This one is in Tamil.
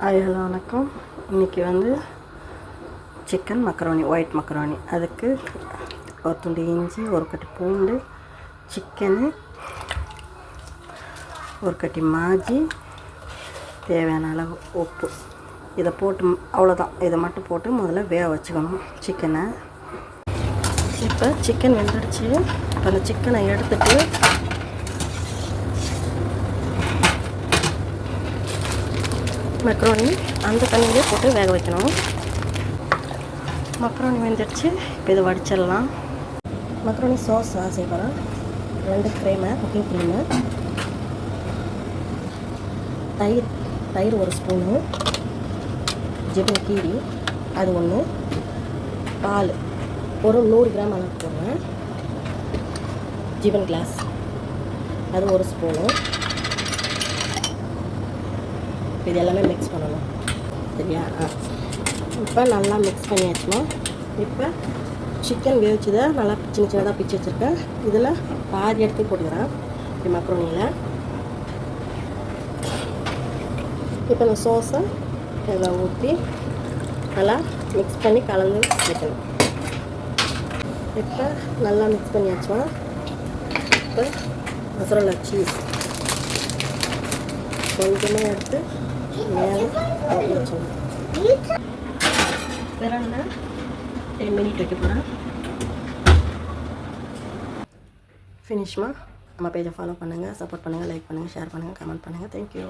ஹலோ வணக்கம். இன்றைக்கி சிக்கன் மக்ரோனி, ஒயிட் மக்ரோனி. அதுக்கு ஒரு துண்டு இஞ்சி, ஒரு கட்டி பூண்டு, சிக்கனு, ஒரு கட்டி மாஜி, தேவையான அளவு உப்பு. இதை போட்டு அவ்வளோதான். இதை மட்டும் போட்டு முதல்ல வேக வச்சுக்கணும் சிக்கனை. இப்போ சிக்கன் வெந்துடுச்சு. இப்போ அந்த சிக்கனை எடுத்துட்டு மக்ரோனி அந்த தண்ணியிலே போட்டு வேக வைக்கணும். மக்ரோனி வெந்துடுச்சு. இப்போ இதை வடிச்சிடலாம். மக்ரோனி சாஸ் செய்யலாம். 2 குக்கிங் க்ரீமு, தயிர் 1 ஸ்பூனு, ஜிபன் கீரி அது 1, பால் ஒரு 100 கிராம் அளவு போடுவேன், ஜிபன் கிளாஸ் அது 1 ஸ்பூனு. இது எல்லாமே மிக்ஸ் பண்ணணும், சரியா? இப்போ நல்லா மிக்ஸ் பண்ணியாச்சுன்னா, இப்போ சிக்கன் வேவிச்சதை நல்லா சின்ன சின்னதாக பிச்சு வச்சுருக்கேன். இதில் பாதி எடுத்து போட்டுக்கிறேன் இப்படி மக்ரோனியில். இப்போ இந்த சோஸை இதில் ஊற்றி நல்லா மிக்ஸ் பண்ணி கலந்து வைக்கணும். இப்போ நல்லா மிக்ஸ் பண்ணியாச்சுன்னா, இப்போ மசாலா சீஸ் கொஞ்சமாக எடுத்து மேலே வச்சிடணும். பிறகு 10 மினிட் வைக்க போகிறேன். ஃபினிஷ்மா. நம்ம பேஜை ஃபாலோ பண்ணுங்கள், சப்போர்ட் பண்ணுங்கள், லைக் பண்ணுங்கள், ஷேர் பண்ணுங்கள், கமெண்ட் பண்ணுங்கள். தேங்க்யூ.